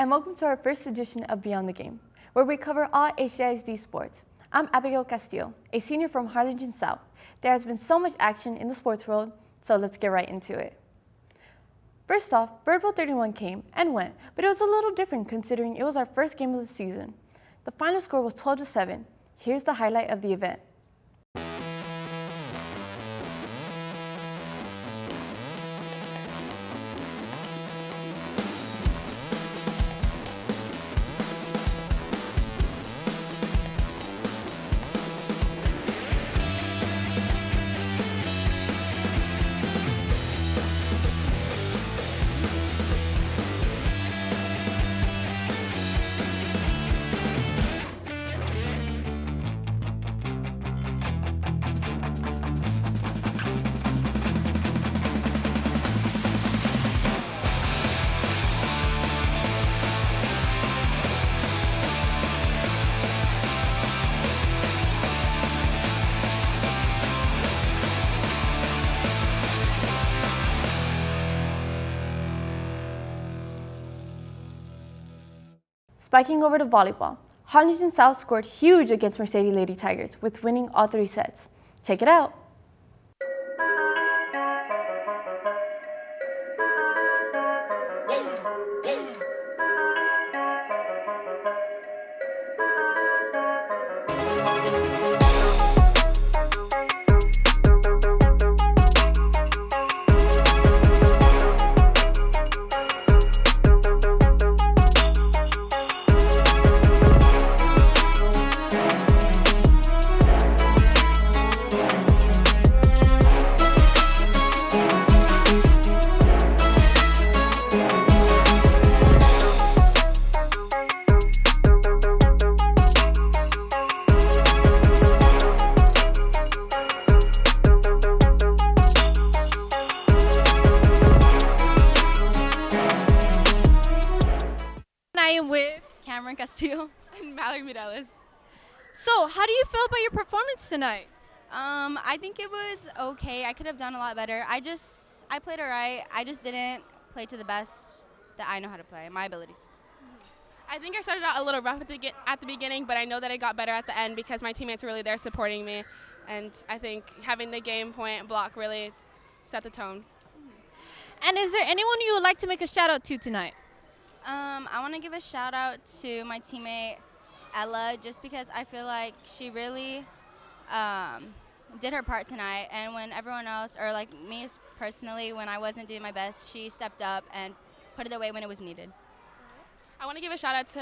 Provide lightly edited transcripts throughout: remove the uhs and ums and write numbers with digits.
and welcome to our first edition of Beyond the Game, where we cover all HHS sports. I'm Abigail Castillo, a senior from Harlingen South. There has been so much action in the sports world, so let's get right into it. First off, Bird Bowl 31 came and went, but it was a little different considering it was our first game of the season. The final score was 12-7. Here's the highlight of the event. Spiking over to volleyball, Harlingen South scored huge against Mercedes Lady Tigers with winning all 3 sets. Check it out. I am with Abigail Castillo. and Mallory Mireles. So, how do you feel about your performance tonight? I think it was okay. I could have done a lot better. I played all right. I just didn't play to the best that I know how to play, my abilities. I think I started out a little rough at the beginning, but I know that I got better at the end because my teammates were really there supporting me. And I think having the game point block really set the tone. And is there anyone you would like to make a shout out to tonight? I want to give a shout out to my teammate Ella, just because I feel like she really did her part tonight. And when everyone else, or like me personally, when I wasn't doing my best, she stepped up and put it away when it was needed. I want to give a shout out to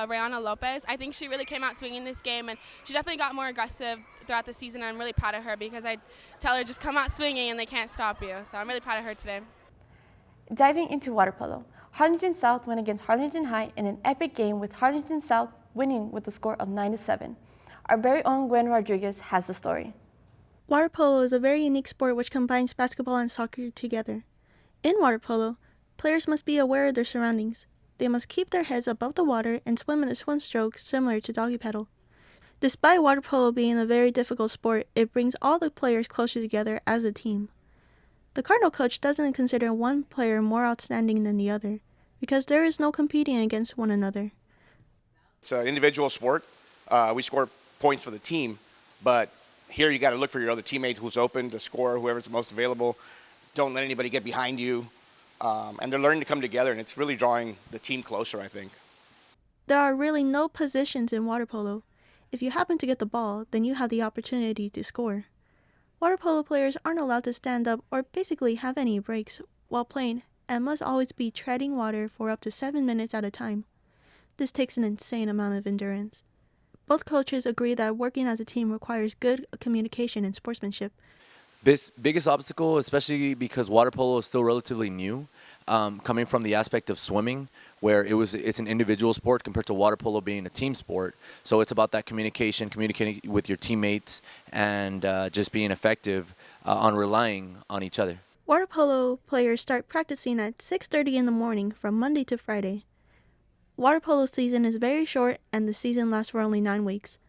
Rayana Lopez. I think she really came out swinging this game, and she definitely got more aggressive throughout the season. I'm really proud of her because I tell her just come out swinging and they can't stop you. So I'm really proud of her today. Diving into Waterpolo, Harlingen South went against Harlingen High in an epic game with Harlingen South winning with a score of 9-7. Our very own Gwen Rodriguez has the story. Water polo is a very unique sport which combines basketball and soccer together. In water polo, players must be aware of their surroundings. They must keep their heads above the water and swim in a swim stroke similar to doggy paddle. Despite water polo being a very difficult sport, it brings all the players closer together as a team. The Cardinal coach doesn't consider one player more outstanding than the other, because there is no competing against one another. It's an individual sport. We score points for the team, but here you got to look for your other teammates who's open to score, whoever's the most available. Don't let anybody get behind you. And they're learning to come together, and it's really drawing the team closer, I think. There are really no positions in water polo. If you happen to get the ball, then you have the opportunity to score. Water polo players aren't allowed to stand up or basically have any breaks while playing and must always be treading water for up to 7 minutes at a time. This takes an insane amount of endurance. Both coaches agree that working as a team requires good communication and sportsmanship. This biggest obstacle, especially because water polo is still relatively new, coming from the aspect of swimming, where it's an individual sport compared to water polo being a team sport. So it's about that communicating with your teammates, and just being effective on relying on each other. Water polo players start practicing at 6:30 in the morning from Monday to Friday. Water polo season is very short, and the season lasts for only 9 weeks.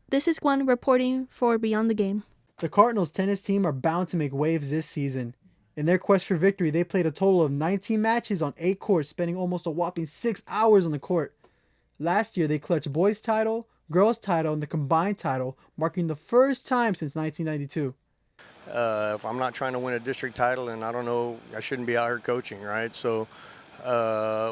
This is Gwen reporting for Beyond the Game. The Cardinals tennis team are bound to make waves this season. In their quest for victory, they played a total of 19 matches on 8 courts, spending almost a whopping 6 hours on the court. Last year, they clutched boys' title, girls' title, and the combined title, marking the first time since 1992. If I'm not trying to win a district title, and I don't know, I shouldn't be out here coaching, right? So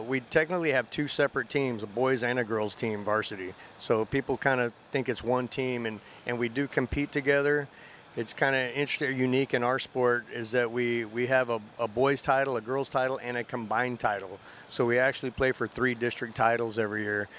we technically have 2 separate teams, a boys and a girls team, varsity. So people kind of think it's one team, and we do compete together. It's kind of interesting, unique in our sport is that we have a boys title, a girls title, and a combined title. So we actually play for 3 district titles every year.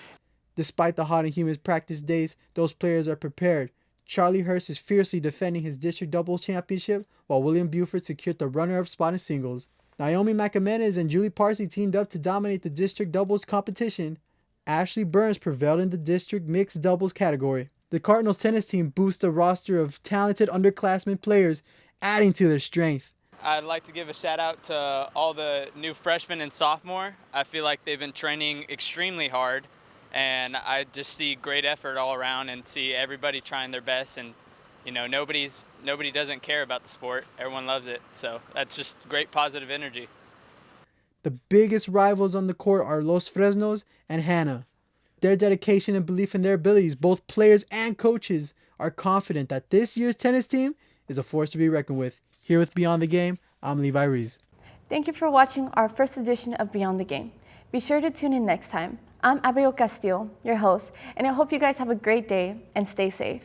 Despite the hot and humid practice days, those players are prepared. Charlie Hurst is fiercely defending his district doubles championship, while William Buford secured the runner-up spot in singles. Naomi McAmenes and Julie Parsley teamed up to dominate the district doubles competition. Ashley Burns prevailed in the district mixed doubles category. The Cardinals tennis team boasts a roster of talented underclassmen players, adding to their strength. I'd like to give a shout out to all the new freshmen and sophomore. I feel like they've been training extremely hard, and I just see great effort all around and see everybody trying their best. And you know, nobody doesn't care about the sport. Everyone loves it, so that's just great positive energy. The biggest rivals on the court are Los Fresnos and Hannah. Their dedication and belief in their abilities, both players and coaches, are confident that this year's tennis team is a force to be reckoned with. Here with Beyond the Game, I'm Levi Rees. Thank you for watching our first edition of Beyond the Game. Be sure to tune in next time. I'm Abigail Castillo, your host, and I hope you guys have a great day and stay safe.